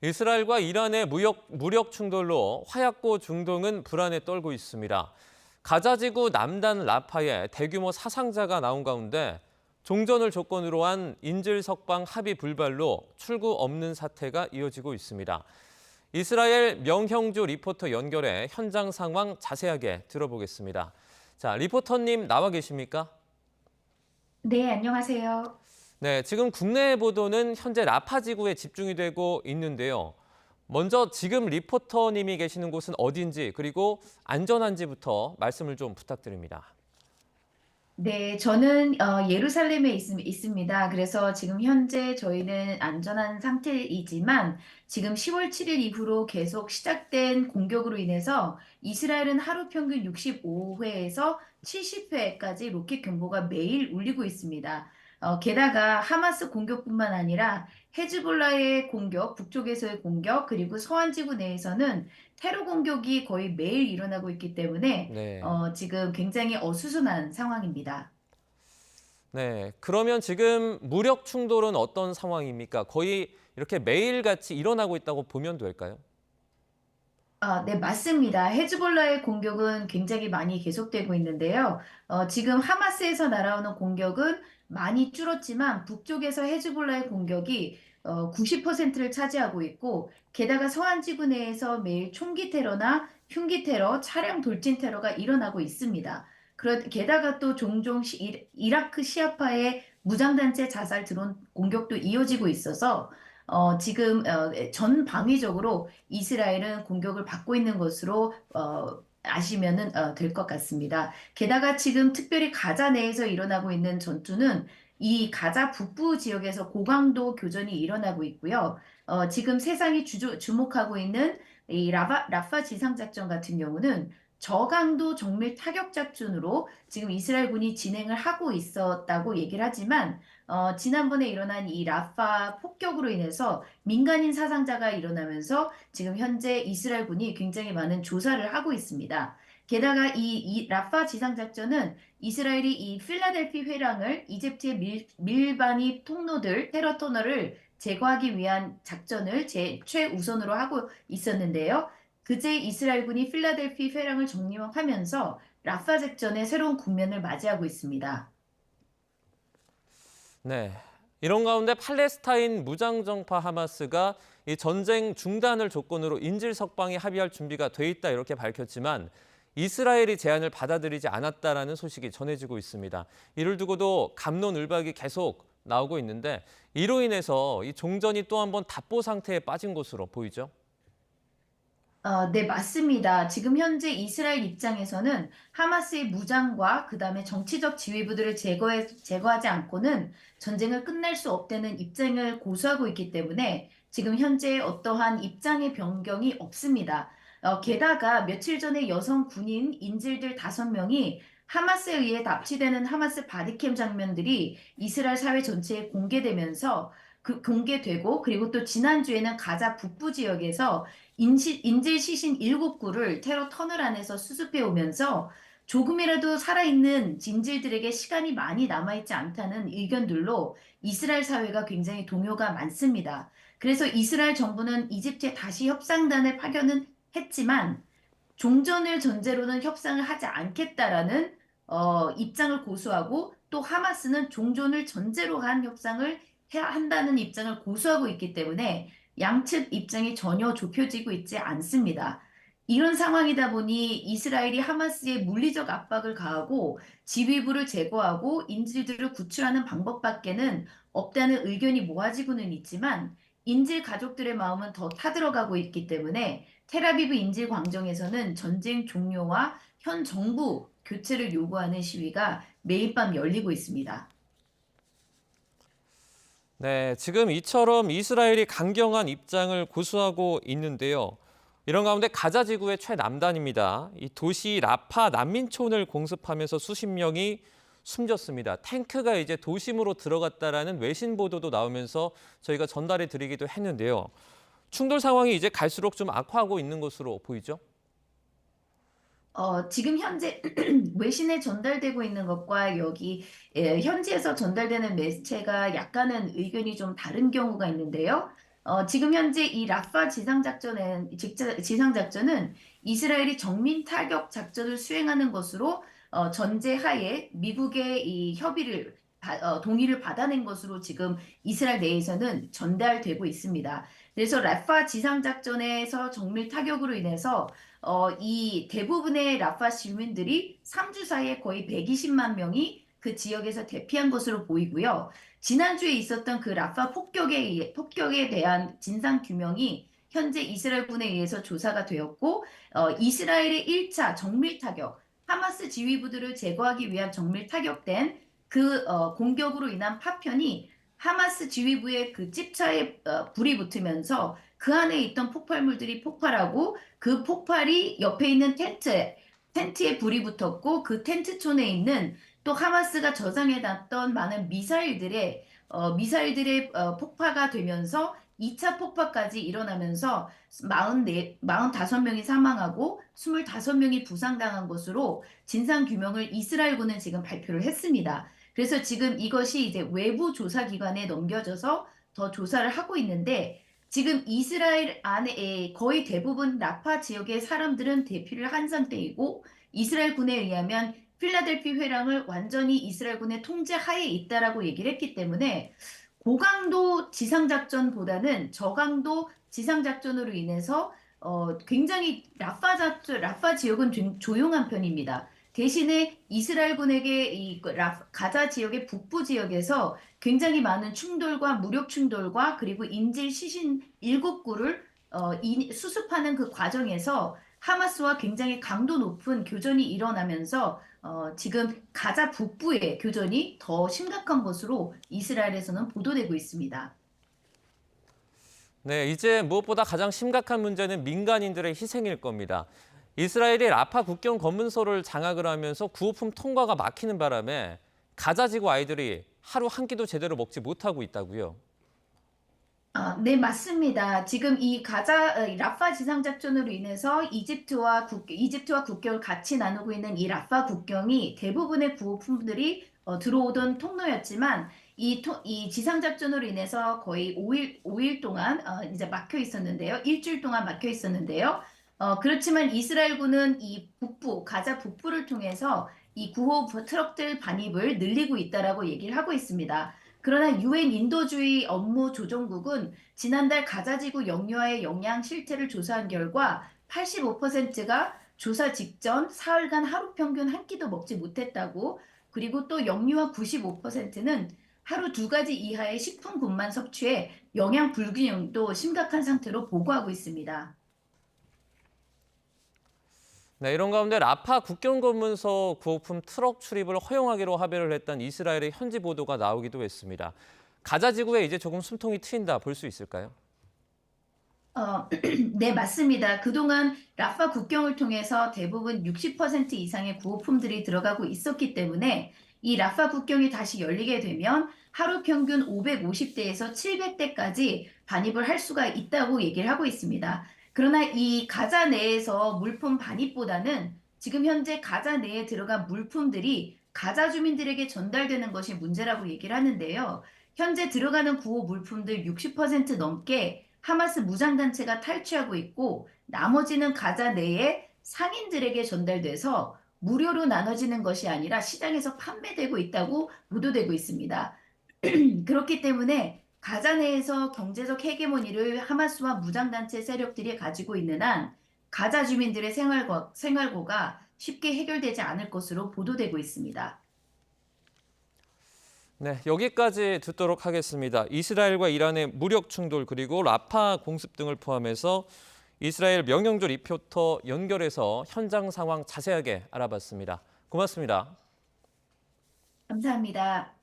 이스라엘과 이란의 무력 충돌로 화약고 중동은 불안에 떨고 있습니다. 가자지구 남단 라파에 대규모 사상자가 나온 가운데 종전을 조건으로 한 인질석방 합의 불발로 출구 없는 사태가 이어지고 있습니다. 이스라엘 명형주 리포터 연결해 현장 상황 자세하게 들어보겠습니다. 자, 리포터님 나와 계십니까? 네, 안녕하세요. 네, 지금 국내 보도는 현재 라파 지구에 집중이 되고 있는데요. 먼저 지금 리포터님이 계시는 곳은 어딘지 그리고 안전한지부터 말씀을 좀 부탁드립니다. 네, 저는 예루살렘에 있습니다. 그래서 지금 현재 저희는 안전한 상태이지만 지금 10월 7일 이후로 계속 시작된 공격으로 인해서 이스라엘은 하루 평균 65회에서 70회까지 로켓 경보가 매일 울리고 있습니다. 게다가 하마스 공격뿐만 아니라 헤즈볼라의 공격, 북쪽에서의 공격, 그리고 서한 지구 내에서는 테러 공격이 거의 매일 일어나고 있기 때문에 네. 지금 굉장히 어수선한 상황입니다. 네. 그러면 지금 무력 충돌은 어떤 상황입니까? 거의 이렇게 매일같이 일어나고 있다고 보면 될까요? 네, 맞습니다. 헤즈볼라의 공격은 굉장히 많이 계속되고 있는데요. 지금 하마스에서 날아오는 공격은 많이 줄었지만 북쪽에서 헤즈볼라의 공격이 90%를 차지하고 있고, 게다가 서한 지구 내에서 매일 총기 테러나 흉기 테러, 차량 돌진 테러가 일어나고 있습니다. 게다가 또 종종 이라크 시아파의 무장단체 자살 드론 공격도 이어지고 있어서 지금 전 방위적으로 이스라엘은 공격을 받고 있는 것으로 아시면은 될 것 같습니다. 게다가 지금 특별히 가자 내에서 일어나고 있는 전투는 이 가자 북부 지역에서 고강도 교전이 일어나고 있고요. 지금 세상이 주목하고 있는 이 라파 지상작전 같은 경우는 저강도 정밀 타격 작전으로 지금 이스라엘군이 진행을 하고 있었다고 얘기를 하지만 지난번에 일어난 이 라파 폭격으로 인해서 민간인 사상자가 일어나면서 지금 현재 이스라엘군이 굉장히 많은 조사를 하고 있습니다. 게다가 이 라파 지상작전은 이스라엘이 이 필라델피 회랑을 이집트의 밀반입 통로들, 테러 터널을 제거하기 위한 작전을 최우선으로 하고 있었는데요. 그제 이스라엘군이 필라델피 회랑을 점령하면서 라파 작전의 새로운 국면을 맞이하고 있습니다. 네. 이런 가운데 팔레스타인 무장정파 하마스가 이 전쟁 중단을 조건으로 인질 석방에 합의할 준비가 돼 있다 이렇게 밝혔지만 이스라엘이 제안을 받아들이지 않았다라는 소식이 전해지고 있습니다. 이를 두고도 갑론을박이 계속 나오고 있는데 이로 인해서 이 종전이 또 한번 답보 상태에 빠진 것으로 보이죠. 네, 맞습니다. 지금 현재 이스라엘 입장에서는 하마스의 무장과 그다음에 정치적 지휘부들을 제거하지 않고는 전쟁을 끝낼 수 없다는 입장을 고수하고 있기 때문에 지금 현재 어떠한 입장의 변경이 없습니다. 게다가 며칠 전에 여성 군인 인질들 5명이 하마스에 의해 납치되는 하마스 바디캠 장면들이 이스라엘 사회 전체에 공개되면서 공개되고 그리고 또 지난주에는 가자 북부 지역에서 인질 시신 7구를 테러 터널 안에서 수습해 오면서 조금이라도 살아있는 진질들에게 시간이 많이 남아있지 않다는 의견들로 이스라엘 사회가 굉장히 동요가 많습니다. 그래서 이스라엘 정부는 이집트에 다시 협상단을 파견은 했지만 종전을 전제로는 협상을 하지 않겠다라는 입장을 고수하고 또 하마스는 종전을 전제로 한 협상을 해야 한다는 입장을 고수하고 있기 때문에 양측 입장이 전혀 좁혀지고 있지 않습니다. 이런 상황이다 보니 이스라엘이 하마스에 물리적 압박을 가하고 지휘부를 제거하고 인질들을 구출하는 방법밖에는 없다는 의견이 모아지고는 있지만 인질 가족들의 마음은 더 타들어가고 있기 때문에 텔아비브 인질 광장에서는 전쟁 종료와 현 정부 교체를 요구하는 시위가 매일 밤 열리고 있습니다. 네, 지금 이처럼 이스라엘이 강경한 입장을 고수하고 있는데요. 이런 가운데 가자 지구의 최남단입니다. 이 도시 라파 난민촌을 공습하면서 수십 명이 숨졌습니다. 탱크가 이제 도심으로 들어갔다라는 외신 보도도 나오면서 저희가 전달해 드리기도 했는데요. 충돌 상황이 이제 갈수록 좀 악화하고 있는 것으로 보이죠? 지금 현재 외신에 전달되고 있는 것과 여기 현지에서 전달되는 매체가 약간은 의견이 좀 다른 경우가 있는데요. 지금 현재 이 라파 지상작전은 이스라엘이 정민 타격 작전을 수행하는 것으로 전제하에 미국의 이 동의를 받아낸 것으로 지금 이스라엘 내에서는 전달되고 있습니다. 그래서 라파 지상작전에서 정밀 타격으로 인해서 이 대부분의 라파 시민들이 3주 사이에 거의 120만 명이 그 지역에서 대피한 것으로 보이고요. 지난주에 있었던 그 라파 폭격에 대한 진상 규명이 현재 이스라엘군에 의해서 조사가 되었고, 이스라엘의 1차 정밀 타격, 하마스 지휘부들을 제거하기 위한 정밀 타격된 그 공격으로 인한 파편이 하마스 지휘부의 그 집차에 불이 붙으면서 그 안에 있던 폭발물들이 폭발하고 그 폭발이 옆에 있는 텐트에 불이 붙었고 그 텐트촌에 있는 또 하마스가 저장해놨던 많은 미사일들의 폭파가 되면서 2차 폭파까지 일어나면서 45명이 사망하고 25명이 부상당한 것으로 진상규명을 이스라엘군은 지금 발표를 했습니다. 그래서 지금 이것이 이제 외부 조사기관에 넘겨져서 더 조사를 하고 있는데 지금 이스라엘 안에 거의 대부분 라파 지역의 사람들은 대피를 한 상태이고 이스라엘군에 의하면 필라델피 회랑을 완전히 이스라엘군의 통제 하에 있다라고 얘기를 했기 때문에 고강도 지상작전보다는 저강도 지상작전으로 인해서 굉장히 라파 지역은 좀 조용한 편입니다. 대신에 이스라엘군에게 가자 지역의 북부 지역에서 굉장히 많은 충돌과 무력 충돌과 그리고 인질 시신 7구를 수습하는 그 과정에서 하마스와 굉장히 강도 높은 교전이 일어나면서 지금 가자 북부의 교전이 더 심각한 것으로 이스라엘에서는 보도되고 있습니다. 네, 이제 무엇보다 가장 심각한 문제는 민간인들의 희생일 겁니다. 이스라엘이 라파 국경 검문소를 장악을 하면서 구호품 통과가 막히는 바람에 가자 지구 아이들이 하루 한 끼도 제대로 먹지 못하고 있다고요. 네, 맞습니다. 지금 라파 지상작전으로 인해서 이집트와 국경을 같이 나누고 있는 이 라파 국경이 대부분의 구호품들이 들어오던 통로였지만 이 지상작전으로 인해서 거의 5일 동안 이제 막혀 있었는데요. 일주일 동안 막혀 있었는데요. 그렇지만 이스라엘군은 가자 북부를 통해서 이 구호 트럭들 반입을 늘리고 있다라고 얘기를 하고 있습니다. 그러나 유엔 인도주의 업무 조정국은 지난달 가자지구 영유아의 영양 실태를 조사한 결과 85%가 조사 직전 사흘간 하루 평균 한 끼도 먹지 못했다고 그리고 또 영유아 95%는 하루 2가지 이하의 식품군만 섭취해 영양 불균형도 심각한 상태로 보고하고 있습니다. 네, 이런 가운데 라파 국경 검문소 구호품 트럭 출입을 허용하기로 합의를 했던 이스라엘의 현지 보도가 나오기도 했습니다. 가자 지구에 이제 조금 숨통이 트인다 볼 수 있을까요? 네, 맞습니다. 그동안 라파 국경을 통해서 대부분 60% 이상의 구호품들이 들어가고 있었기 때문에 이 라파 국경이 다시 열리게 되면 하루 평균 550대에서 700대까지 반입을 할 수가 있다고 얘기를 하고 있습니다. 그러나 이 가자 내에서 물품 반입보다는 지금 현재 가자 내에 들어간 물품들이 가자 주민들에게 전달되는 것이 문제라고 얘기를 하는데요. 현재 들어가는 구호 물품들 60% 넘게 하마스 무장단체가 탈취하고 있고 나머지는 가자 내에 상인들에게 전달돼서 무료로 나눠지는 것이 아니라 시장에서 판매되고 있다고 보도되고 있습니다. 그렇기 때문에 가자 내에서 경제적 헤게모니를 하마스와 무장단체 세력들이 가지고 있는 한 가자 주민들의 생활고가 쉽게 해결되지 않을 것으로 보도되고 있습니다. 네, 여기까지 듣도록 하겠습니다. 이스라엘과 이란의 무력 충돌 그리고 라파 공습 등을 포함해서 이스라엘 명령조 리포터 연결해서 현장 상황 자세하게 알아봤습니다. 고맙습니다. 감사합니다.